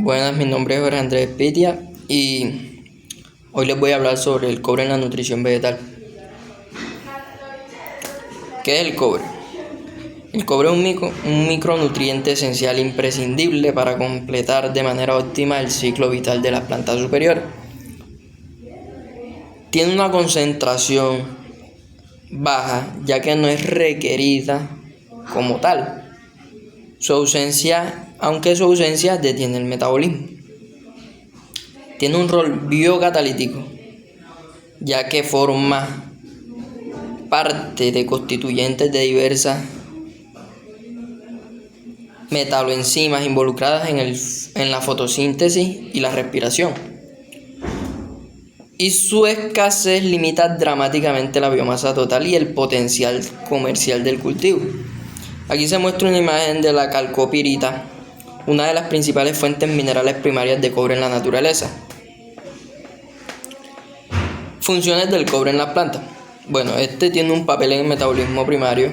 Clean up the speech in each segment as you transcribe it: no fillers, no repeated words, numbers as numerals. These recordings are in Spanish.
Buenas, mi nombre es Jorge Andrés Pitia y hoy les voy a hablar sobre el cobre en la nutrición vegetal. ¿Qué es el cobre? El cobre es un micronutriente esencial imprescindible para completar de manera óptima el ciclo vital de las plantas superiores. Tiene una concentración baja, ya que no es requerida como tal. Aunque su ausencia detiene el metabolismo. Tiene un rol biocatalítico, ya que forma parte de constituyentes de diversas metaloenzimas involucradas en la fotosíntesis y la respiración. Y su escasez limita dramáticamente la biomasa total y el potencial comercial del cultivo. Aquí se muestra una imagen de la calcopirita, una de las principales fuentes minerales primarias de cobre en la naturaleza. Funciones del cobre en las plantas. Bueno, tiene un papel en el metabolismo primario,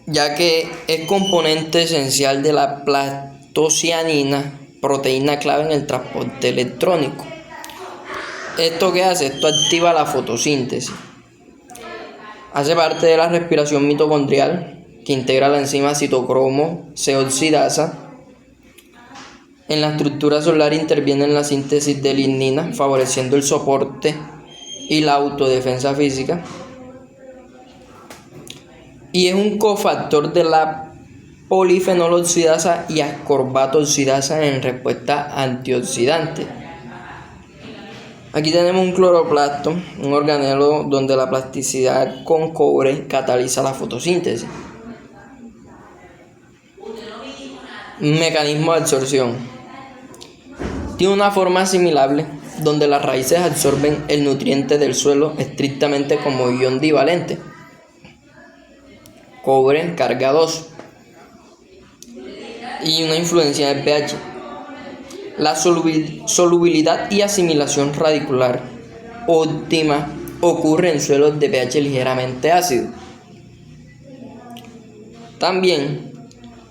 ya que es componente esencial de la plastocianina, proteína clave en el transporte electrónico. ¿Esto qué hace? Esto activa la fotosíntesis. Hace parte de la respiración mitocondrial, que integra la enzima citocromo C oxidasa. En la estructura celular interviene en la síntesis de lignina, favoreciendo el soporte y la autodefensa física. Y es un cofactor de la polifenol oxidasa y ascorbato oxidasa en respuesta antioxidante. Aquí tenemos un cloroplasto, un organelo donde la plasticidad con cobre cataliza la fotosíntesis. Mecanismo de absorción. Tiene una forma asimilable, donde las raíces absorben el nutriente del suelo estrictamente como ion divalente. Cobre carga 2. Y una influencia del pH. La solubilidad y asimilación radicular óptima ocurre en suelos de pH ligeramente ácido. También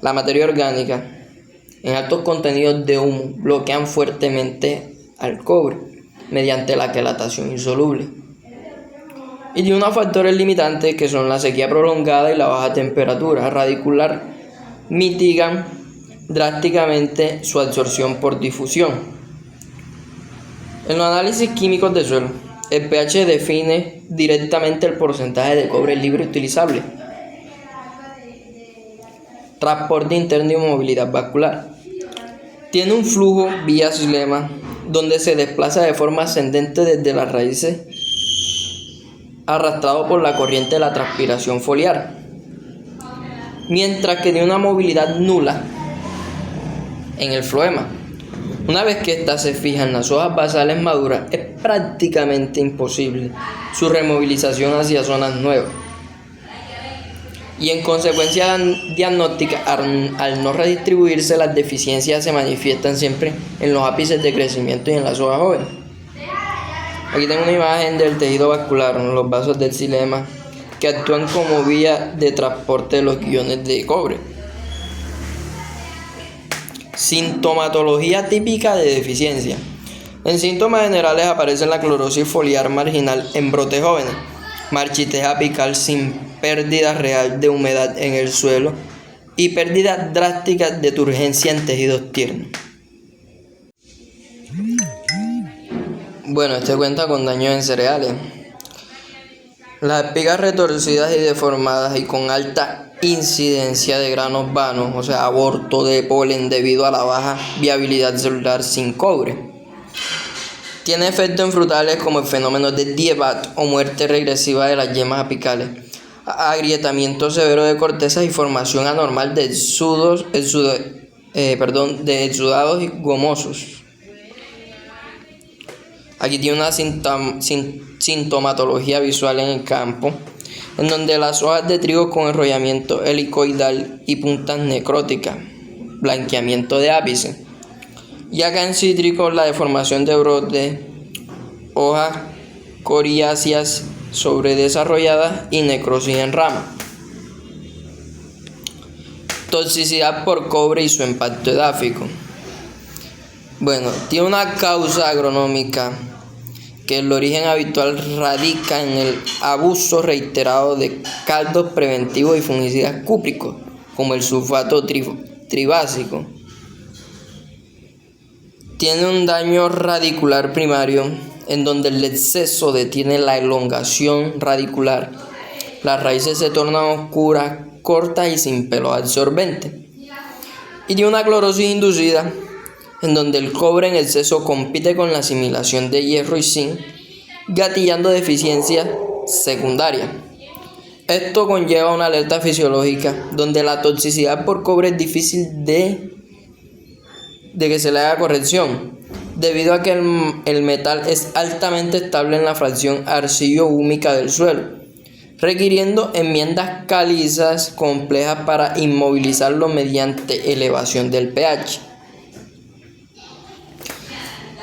la materia orgánica en altos contenidos de humo bloquean fuertemente al cobre mediante la quelatación insoluble. Y tiene unos factores limitantes que son la sequía prolongada y la baja temperatura radicular mitigan drásticamente su absorción por difusión. En los análisis químicos de suelo, el pH define directamente el porcentaje de cobre libre utilizable. Transporte interno y movilidad vascular. Tiene un flujo vía xilema donde se desplaza de forma ascendente desde las raíces, arrastrado por la corriente de la transpiración foliar, mientras que tiene una movilidad nula en el floema. Una vez que ésta se fija en las hojas basales maduras, es prácticamente imposible su removilización hacia zonas nuevas. Y en consecuencia diagnóstica, al no redistribuirse, las deficiencias se manifiestan siempre en los ápices de crecimiento y en las hojas jóvenes. Aquí tengo una imagen del tejido vascular, los vasos del xilema, que actúan como vía de transporte de los iones de cobre. Sintomatología típica de deficiencia. En síntomas generales aparecen la clorosis foliar marginal en brotes jóvenes, marchitez apical sin pérdida real de humedad en el suelo y pérdida drástica de turgencia en tejidos tiernos. Bueno, cuenta con daños en cereales. Las espigas retorcidas y deformadas y con alta incidencia de granos vanos, o sea, aborto de polen debido a la baja viabilidad celular sin cobre. Tiene efectos en frutales como el fenómeno de dieback o muerte regresiva de las yemas apicales, agrietamiento severo de cortezas y formación anormal de exudados gomosos. Aquí tiene una sintomatología visual en el campo, en donde las hojas de trigo con enrollamiento helicoidal y puntas necróticas, blanqueamiento de ápice. Y acá en cítricos la deformación de brotes, hojas coriáceas sobredesarrolladas y necrosis en ramas. Toxicidad por cobre y su impacto edáfico. Bueno, tiene una causa agronómica que el origen habitual radica en el abuso reiterado de caldos preventivos y fungicidas cúpricos, como el sulfato tribásico. Tiene un daño radicular primario, en donde el exceso detiene la elongación radicular. Las raíces se tornan oscuras, cortas y sin pelo absorbente. Y tiene una clorosis inducida, en donde el cobre en exceso compite con la asimilación de hierro y zinc, gatillando deficiencias secundarias. Esto conlleva una alerta fisiológica, donde la toxicidad por cobre es difícil de que se le haga corrección, debido a que el metal es altamente estable en la fracción arcillo-húmica del suelo, requiriendo enmiendas calizas complejas para inmovilizarlo mediante elevación del pH.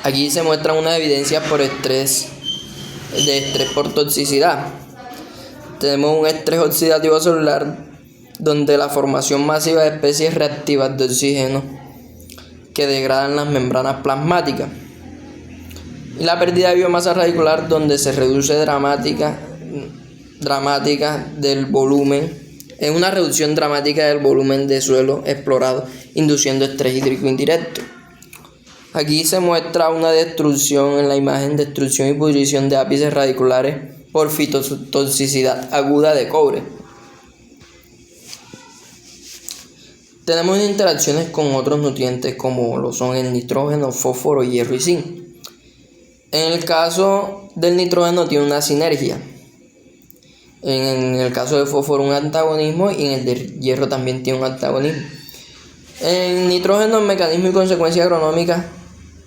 Aquí se muestran unas evidencias de estrés por toxicidad. Tenemos un estrés oxidativo celular, donde la formación masiva de especies reactivas de oxígeno que degradan las membranas plasmáticas, y la pérdida de biomasa radicular, donde se reduce dramática del volumen, es una reducción dramática del volumen de suelo explorado, induciendo estrés hídrico indirecto. Aquí se muestra una destrucción en la imagen, destrucción y pudrición de ápices radiculares por fitotoxicidad aguda de cobre. Tenemos interacciones con otros nutrientes como lo son el nitrógeno, fósforo, hierro y zinc. En el caso del nitrógeno tiene una sinergia. En el caso del fósforo un antagonismo, y en el del hierro también tiene un antagonismo. El nitrógeno, en mecanismo y consecuencia agronómica,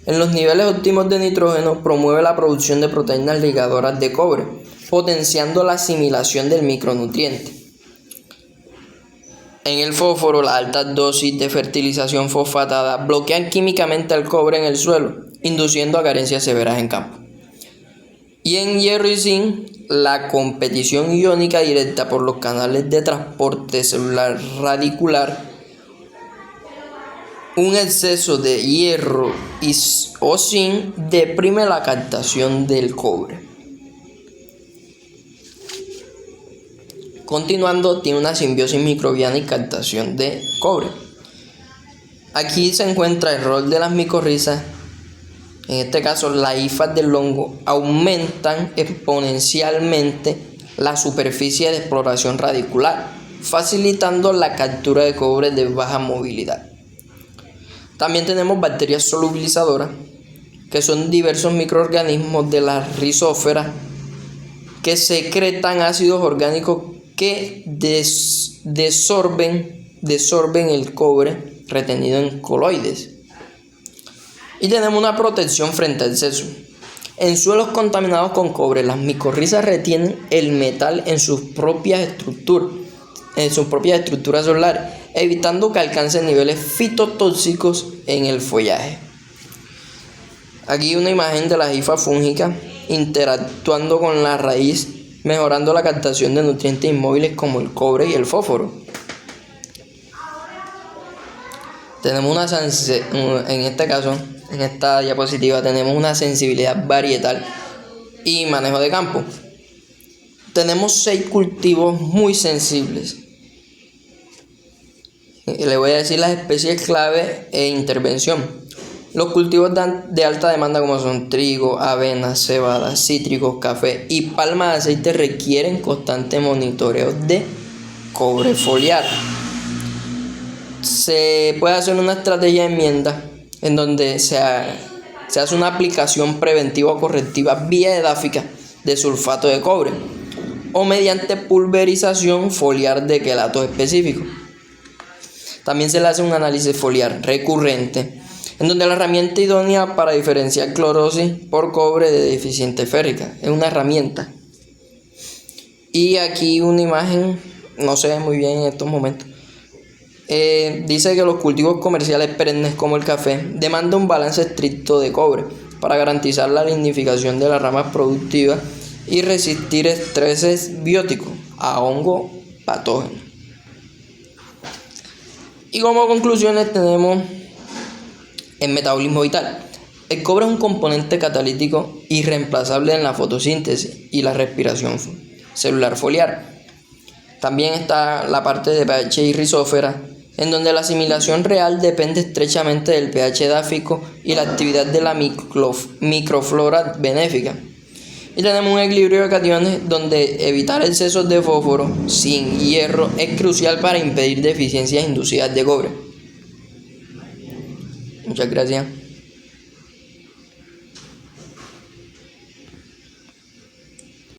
en los niveles óptimos de nitrógeno promueve la producción de proteínas ligadoras de cobre, potenciando la asimilación del micronutriente. En el fósforo, las altas dosis de fertilización fosfatada bloquean químicamente el cobre en el suelo, induciendo a carencias severas en campo. Y en hierro y zinc, la competición iónica directa por los canales de transporte celular radicular, un exceso de hierro o zinc deprime la captación del cobre. Continuando, tiene una simbiosis microbiana y captación de cobre. Aquí se encuentra el rol de las micorrizas. En este caso, las hifas del hongo aumentan exponencialmente la superficie de exploración radicular, facilitando la captura de cobre de baja movilidad. También tenemos bacterias solubilizadoras, que son diversos microorganismos de la rizósfera que secretan ácidos orgánicos que desorben el cobre retenido en coloides. Y tenemos una protección frente al exceso. En suelos contaminados con cobre, las micorrizas retienen el metal en sus propias estructuras celulares, evitando que alcancen niveles fitotóxicos en el follaje. Aquí una imagen de la hifa fúngica interactuando con la raíz, mejorando la captación de nutrientes inmóviles como el cobre y el fósforo. Tenemos en esta diapositiva tenemos una sensibilidad varietal y manejo de campo. Tenemos 6 cultivos muy sensibles. Le voy a decir las especies clave e intervención. Los cultivos de alta demanda, como son trigo, avena, cebada, cítricos, café y palma de aceite, requieren constante monitoreo de cobre foliar. Se puede hacer una estrategia de enmienda en donde se hace una aplicación preventiva o correctiva vía edáfica de sulfato de cobre o mediante pulverización foliar de quelatos específicos. También se le hace un análisis foliar recurrente, en donde la herramienta idónea para diferenciar clorosis por cobre de deficiente férrica. Es una herramienta. Y aquí una imagen, no se ve muy bien en estos momentos. Dice que los cultivos comerciales perennes como el café demandan un balance estricto de cobre para garantizar la lignificación de las ramas productivas y resistir estreses bióticos a hongo patógenos. Y como conclusiones tenemos el metabolismo vital. El cobre es un componente catalítico irreemplazable en la fotosíntesis y la respiración celular foliar. También está la parte de pH y rizósfera, en donde la asimilación real depende estrechamente del pH edáfico y la actividad de la microflora benéfica. Y tenemos un equilibrio de cationes donde evitar excesos de fósforo, zinc y hierro es crucial para impedir deficiencias inducidas de cobre. Muchas gracias.